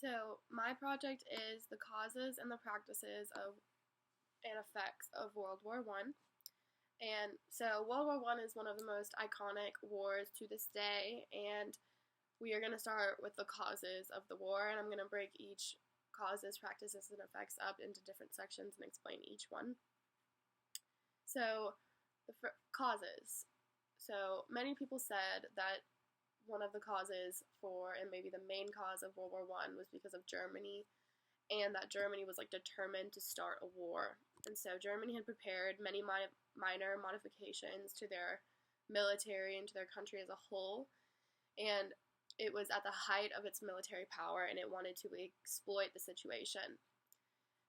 So, my project is the causes and the practices of and effects of World War One. And so, World War One is one of the most iconic wars to this day. And we are going to start with the causes of the war, and I'm going to break each causes, practices, and effects up into different sections and explain each one. So, the causes. So, many people said that one of the causes for, and maybe the main cause of World War One was because of Germany, and that Germany was determined to start a war. And so Germany had prepared many minor modifications to their military and to their country as a whole, and it was at the height of its military power, and it wanted to exploit the situation.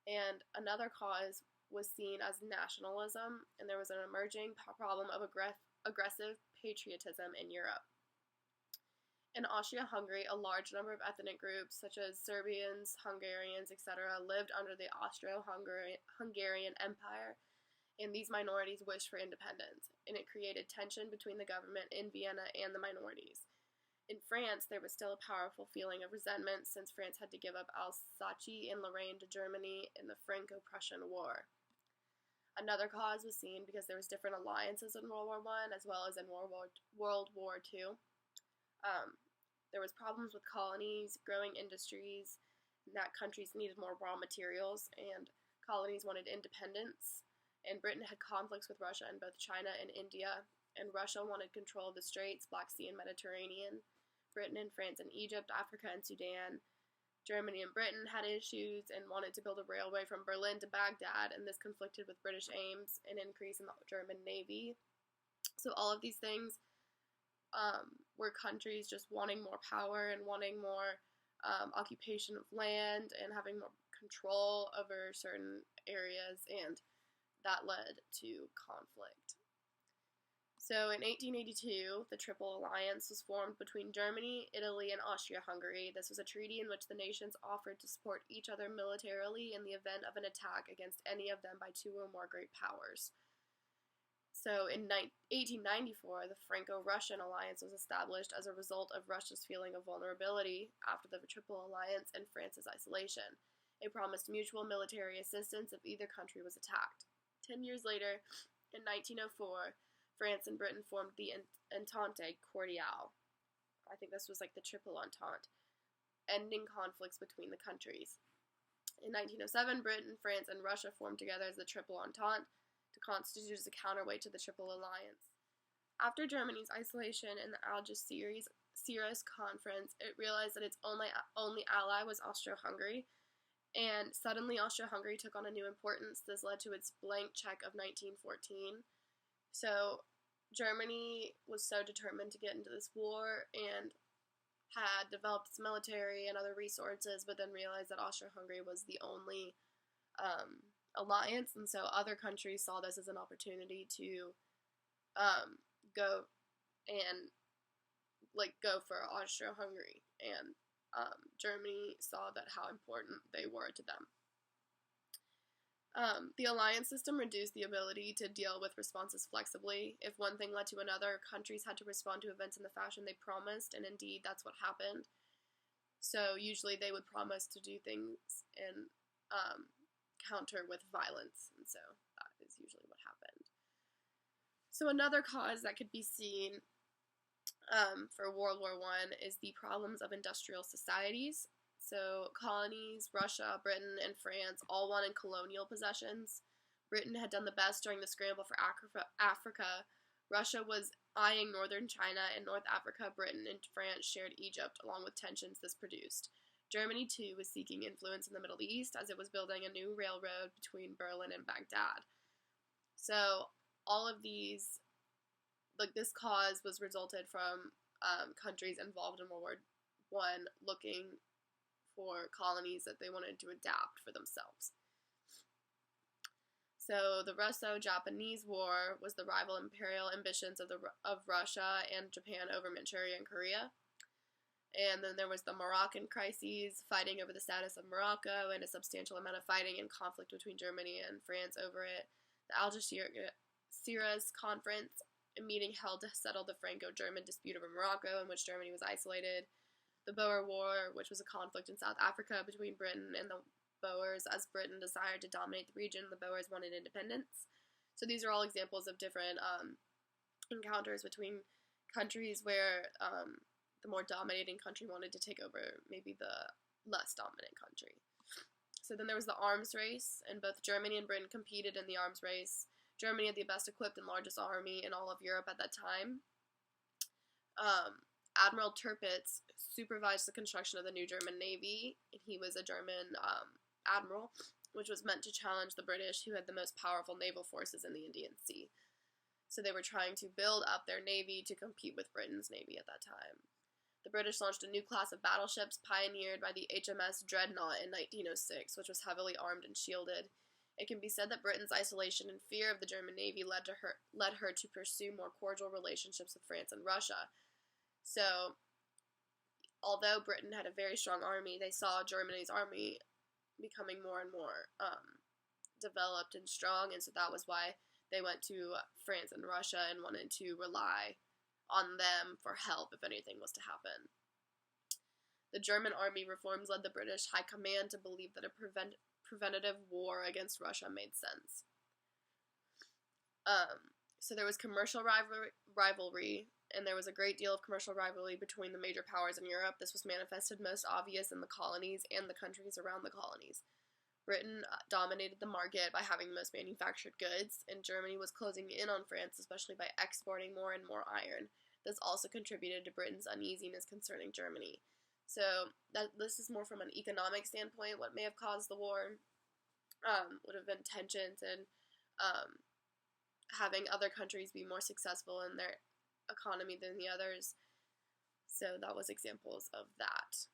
And another cause was seen as nationalism, and there was an emerging problem of aggressive patriotism in Europe. In Austria-Hungary, a large number of ethnic groups, such as Serbians, Hungarians, etc., lived under the Austro-Hungarian Empire, and these minorities wished for independence, and it created tension between the government in Vienna and the minorities. In France, there was still a powerful feeling of resentment since France had to give up Alsace and Lorraine to Germany in the Franco-Prussian War. Another cause was seen because there was different alliances in World War I as well as in World War II. There was problems with colonies, growing industries, and that countries needed more raw materials, and colonies wanted independence, and Britain had conflicts with Russia in both China and India, and Russia wanted control of the Straits, Black Sea, and Mediterranean. Britain and France and Egypt, Africa and Sudan. Germany and Britain had issues and wanted to build a railway from Berlin to Baghdad, and this conflicted with British aims, an increase in the German Navy. So all of these things were countries just wanting more power and wanting more occupation of land and having more control over certain areas, and that led to conflict. So in 1882, the Triple Alliance was formed between Germany, Italy, and Austria-Hungary. This was a treaty in which the nations offered to support each other militarily in the event of an attack against any of them by two or more great powers. So in 1894, the Franco-Russian alliance was established as a result of Russia's feeling of vulnerability after the Triple Alliance and France's isolation. It promised mutual military assistance if either country was attacked. 10 years later, in 1904, France and Britain formed the Entente Cordiale. I think this was like the Triple Entente, ending conflicts between the countries. In 1907, Britain, France, and Russia formed together as the Triple Entente to constitute as a counterweight to the Triple Alliance. After Germany's isolation in the Algeciras Conference, it realized that its only ally was Austro-Hungary, and suddenly Austro-Hungary took on a new importance. This led to its blank check of 1914. So Germany was so determined to get into this war and had developed its military and other resources, but then realized that Austro-Hungary was the only alliance, and so other countries saw this as an opportunity to go for Austro-Hungary, and Germany saw that how important they were to them. The alliance system reduced the ability to deal with responses flexibly. If one thing led to another, countries had to respond to events in the fashion they promised, and indeed that's what happened. So usually they would promise to do things and counter with violence, and so that is usually what happened. So another cause that could be seen for World War I is the problems of industrial societies. So colonies, Russia, Britain, and France all wanted colonial possessions. Britain had done the best during the scramble for Africa. Russia was eyeing northern China, and North Africa, Britain, and France shared Egypt, along with tensions this produced. Germany, too, was seeking influence in the Middle East as it was building a new railroad between Berlin and Baghdad. So all of these, this cause was resulted from countries involved in World War I looking for colonies that they wanted to adapt for themselves. So the Russo-Japanese War was the rival imperial ambitions of Russia and Japan over Manchuria and Korea. And then there was the Moroccan crises, fighting over the status of Morocco, and a substantial amount of fighting and conflict between Germany and France over it. The Algeciras Conference, a meeting held to settle the Franco-German dispute over Morocco, in which Germany was isolated. the Boer War, which was a conflict in South Africa between Britain and the Boers. As Britain desired to dominate the region, the Boers wanted independence. So these are all examples of different encounters between countries where the more dominating country wanted to take over maybe the less dominant country. So then there was the arms race, and both Germany and Britain competed in the arms race. Germany had the best equipped and largest army in all of Europe at that time. Admiral Tirpitz supervised the construction of the new German Navy, and he was a German admiral, which was meant to challenge the British, who had the most powerful naval forces in the Indian Sea. So they were trying to build up their navy to compete with Britain's navy at that time. The British launched a new class of battleships pioneered by the HMS Dreadnought in 1906, which was heavily armed and shielded. It can be said that Britain's isolation and fear of the German Navy led her to pursue more cordial relationships with France and Russia. So, although Britain had a very strong army, they saw Germany's army becoming more and more developed and strong, and so that was why they went to France and Russia and wanted to rely on them for help if anything was to happen. The German army reforms led the British High Command to believe that a preventative war against Russia made sense. So there was commercial rivalry, and there was a great deal of commercial rivalry between the major powers in Europe. This was manifested most obvious in the colonies and the countries around the colonies. Britain dominated the market by having the most manufactured goods, and Germany was closing in on France, especially by exporting more and more iron. This also contributed to Britain's uneasiness concerning Germany. So this is more from an economic standpoint. What may have caused the war would have been tensions and having other countries be more successful in their economy than the others. So that was examples of that.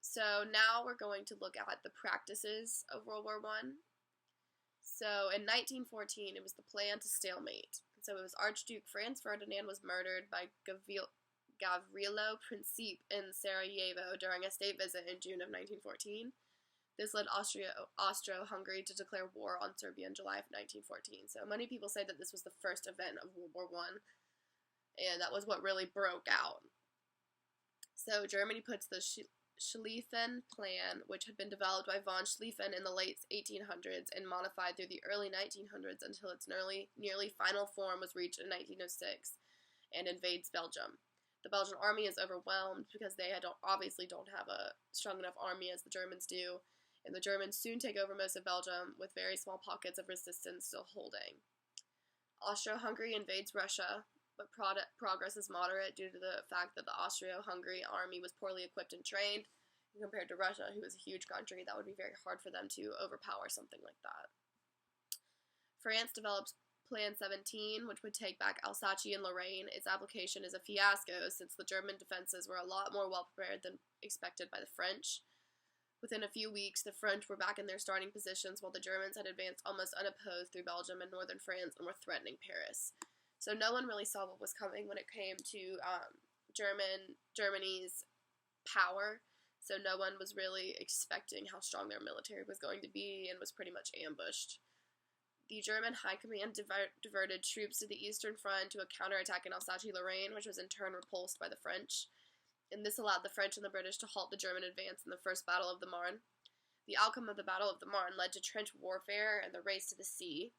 So now we're going to look at the practices of World War I. So in 1914, it was the plan to stalemate. So it was Archduke Franz Ferdinand was murdered by Gavrilo Princip in Sarajevo during a state visit in June of 1914. This led Austro-Hungary to declare war on Serbia in July of 1914. So many people say that this was the first event of World War I, and that was what really broke out. So Germany puts the Schlieffen Plan, which had been developed by von Schlieffen in the late 1800s and modified through the early 1900s until its nearly final form was reached in 1906, and invades Belgium. The Belgian army is overwhelmed because they obviously don't have a strong enough army as the Germans do, and the Germans soon take over most of Belgium with very small pockets of resistance still holding. Austro-Hungary invades Russia, but progress is moderate due to the fact that the Austro-Hungary army was poorly equipped and trained. Compared to Russia, who is a huge country, that would be very hard for them to overpower something like that. France develops Plan 17, which would take back Alsace and Lorraine. Its application is a fiasco since the German defenses were a lot more well-prepared than expected by the French. Within a few weeks, the French were back in their starting positions while the Germans had advanced almost unopposed through Belgium and northern France and were threatening Paris. So no one really saw what was coming when it came to Germany's power. So no one was really expecting how strong their military was going to be and was pretty much ambushed. The German High Command diverted troops to the Eastern Front to a counterattack in Alsace-Lorraine, which was in turn repulsed by the French. And this allowed the French and the British to halt the German advance in the First Battle of the Marne. The outcome of the Battle of the Marne led to trench warfare and the race to the sea.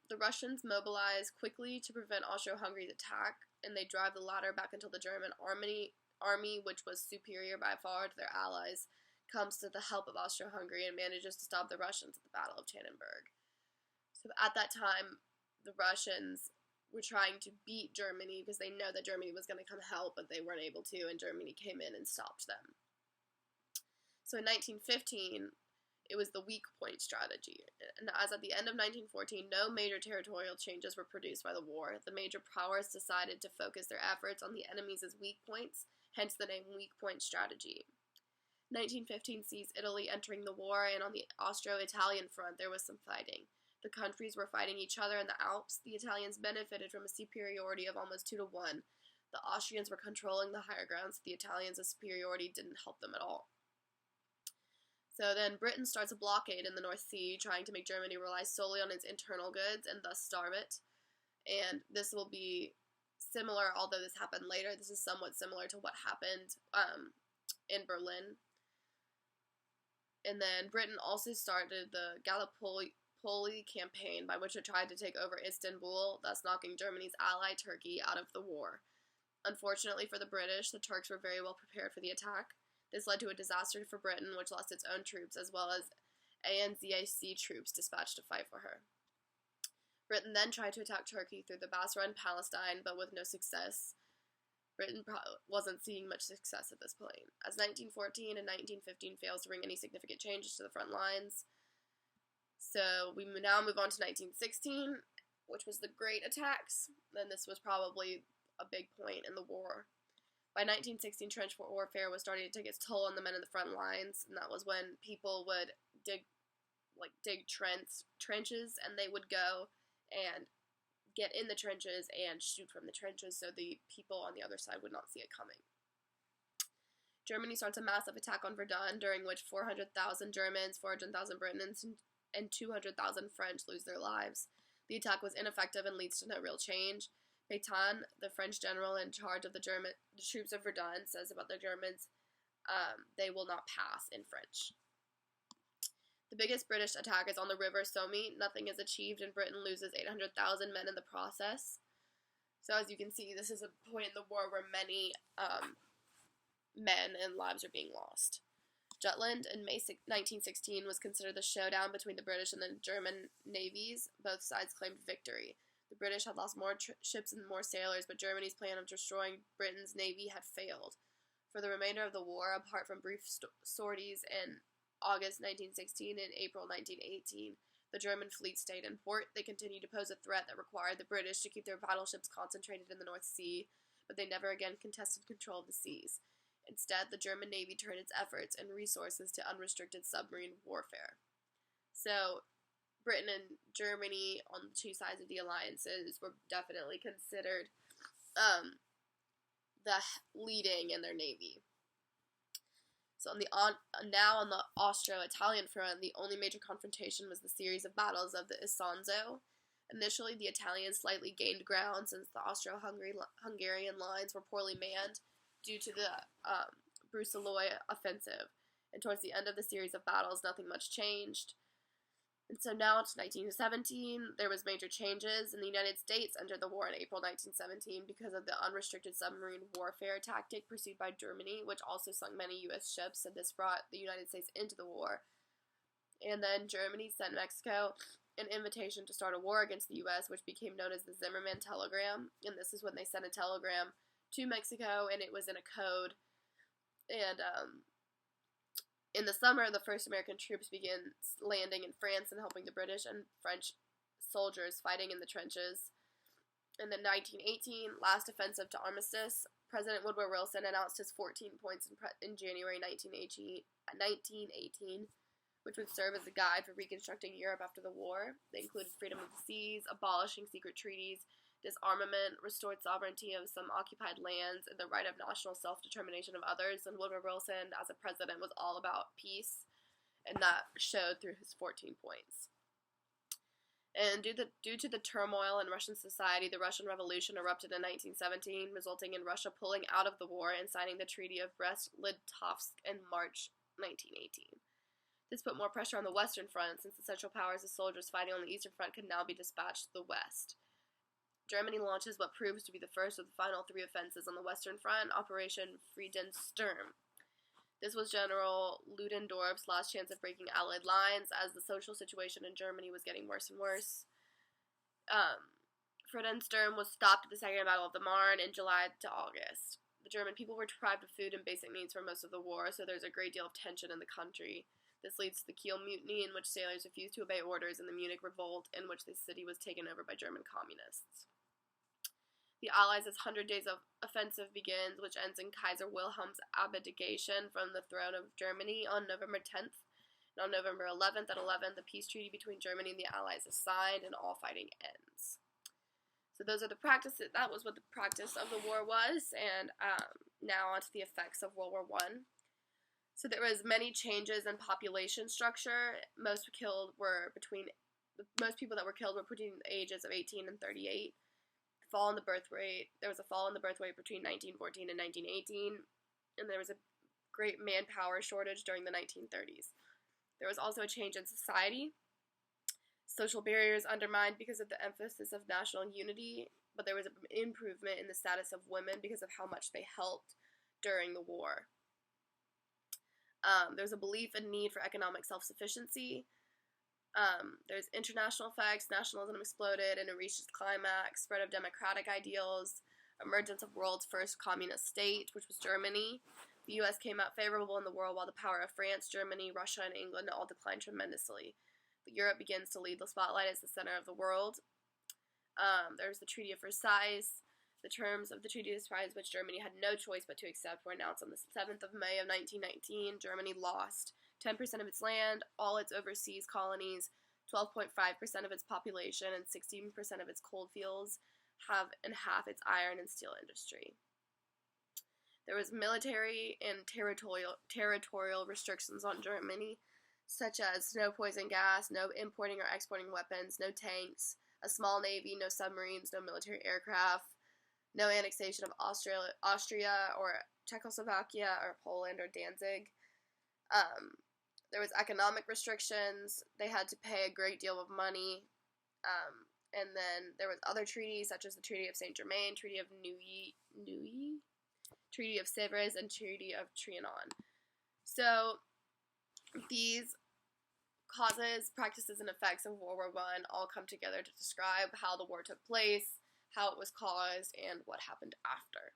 The Russians mobilized quickly to prevent Austro-Hungary's attack, and they drive the latter back until the German army, which was superior by far to their allies, comes to the help of Austro-Hungary and manages to stop the Russians at the Battle of Tannenberg. So at that time, the Russians were trying to beat Germany because they know that Germany was going to come help, but they weren't able to, and Germany came in and stopped them. So in 1915, it was the weak point strategy. And as at the end of 1914, no major territorial changes were produced by the war. The major powers decided to focus their efforts on the enemy's weak points, hence the name weak point strategy. 1915 sees Italy entering the war, and on the Austro-Italian front, there was some fighting. The countries were fighting each other in the Alps. The Italians benefited from a superiority of almost 2-1. The Austrians were controlling the higher ground, so the Italians' superiority didn't help them at all. So then Britain starts a blockade in the North Sea, trying to make Germany rely solely on its internal goods and thus starve it. And this will be similar, although this happened later. This is somewhat similar to what happened in Berlin. And then Britain also started the Gallipoli campaign, by which it tried to take over Istanbul, thus knocking Germany's ally Turkey out of the war. Unfortunately for the British, the Turks were very well prepared for the attack. This led to a disaster for Britain, which lost its own troops, as well as ANZAC troops dispatched to fight for her. Britain then tried to attack Turkey through the Basra and Palestine, but with no success. Britain wasn't seeing much success at this point, as 1914 and 1915 fails to bring any significant changes to the front lines. So we now move on to 1916, which was the Great Attacks. Then this was probably a big point in the war. By 1916, trench warfare was starting to take its toll on the men in the front lines, and that was when people would dig trenches, and they would go and get in the trenches and shoot from the trenches so the people on the other side would not see it coming. Germany starts a massive attack on Verdun, during which 400,000 Germans, 400,000 Britons, and 200,000 French lose their lives. The attack was ineffective and leads to no real change. Pétain, the French general in charge of the troops of Verdun, says about the Germans, they will not pass in French. The biggest British attack is on the River Somme. Nothing is achieved, and Britain loses 800,000 men in the process. So as you can see, this is a point in the war where many men and lives are being lost. Jutland in May 1916 was considered the showdown between the British and the German navies. Both sides claimed victory. The British had lost more ships and more sailors, but Germany's plan of destroying Britain's navy had failed. For the remainder of the war, apart from brief sorties in August 1916 and April 1918, the German fleet stayed in port. They continued to pose a threat that required the British to keep their battleships concentrated in the North Sea, but they never again contested control of the seas. Instead, the German Navy turned its efforts and resources to unrestricted submarine warfare. So, Britain and Germany, on the two sides of the alliances, were definitely considered the leading in their navy. So now on the Austro-Italian front, the only major confrontation was the series of battles of the Isonzo. Initially, the Italians slightly gained ground since the Austro-Hungarian lines were poorly manned due to the Brusiloi offensive. And towards the end of the series of battles, nothing much changed. And so now it's 1917, there was major changes, and the United States entered the war in April 1917 because of the unrestricted submarine warfare tactic pursued by Germany, which also sunk many U.S. ships, and this brought the United States into the war. And then Germany sent Mexico an invitation to start a war against the U.S., which became known as the Zimmermann Telegram, and this is when they sent a telegram to Mexico, and it was in a code, and in the summer, the first American troops began landing in France and helping the British and French soldiers fighting in the trenches. In the 1918 last offensive to armistice, President Woodrow Wilson announced his 14 points in January 1918, which would serve as a guide for reconstructing Europe after the war. They included freedom of the seas, abolishing secret treaties, disarmament, restored sovereignty of some occupied lands, and the right of national self-determination of others. And Woodrow Wilson, as a president, was all about peace, and that showed through his 14 points. And due to the turmoil in Russian society, the Russian Revolution erupted in 1917, resulting in Russia pulling out of the war and signing the Treaty of Brest-Litovsk in March 1918. This put more pressure on the Western Front, since the Central Powers of soldiers fighting on the Eastern Front could now be dispatched to the West. Germany launches what proves to be the first of the final three offenses on the Western Front, Operation Friedensturm. This was General Ludendorff's last chance of breaking Allied lines, as the social situation in Germany was getting worse and worse. Friedensturm was stopped at the Second Battle of the Marne in July to August. The German people were deprived of food and basic needs for most of the war, so there's a great deal of tension in the country. This leads to the Kiel Mutiny, in which sailors refused to obey orders, and the Munich Revolt, in which the city was taken over by German communists. The Allies' 100 Days of Offensive begins, which ends in Kaiser Wilhelm's abdication from the throne of Germany on November 10th. And on November 11th at 11, the peace treaty between Germany and the Allies is signed, and all fighting ends. So those are the practices. That was what the practice of the war was, and now on to the effects of World War I. So there was many changes in population structure. Most people that were killed were between the ages of 18 and 38. fall in the birth rate. There was a fall in the birth rate between 1914 and 1918, and there was a great manpower shortage during the 1930s. There was also a change in society. Social barriers undermined because of the emphasis of national unity, but there was an improvement in the status of women because of how much they helped during the war. There was a belief and need for economic self-sufficiency. There's international effects. Nationalism exploded and it reached its climax. Spread of democratic ideals. Emergence of world's first communist state, which was Germany. The U.S. came out favorable in the world while the power of France, Germany, Russia, and England all declined tremendously. Europe begins to lead the spotlight as the center of the world. There's the Treaty of Versailles. The terms of the Treaty of Versailles, which Germany had no choice but to accept, were announced on the 7th of May of 1919. Germany lost 10% of its land, all its overseas colonies, 12.5% of its population, and 16% of its coal fields, and half its iron and steel industry. There was military and territorial restrictions on Germany, such as no poison gas, no importing or exporting weapons, no tanks, a small navy, no submarines, no military aircraft, no annexation of Austria or Czechoslovakia or Poland or Danzig. There was economic restrictions. They had to pay a great deal of money. And then there was other treaties, such as the Treaty of Saint-Germain, Treaty of Neuilly, Treaty of Sèvres, and Treaty of Trianon. So these causes, practices, and effects of World War I all come together to describe how the war took place, how it was caused, and what happened after.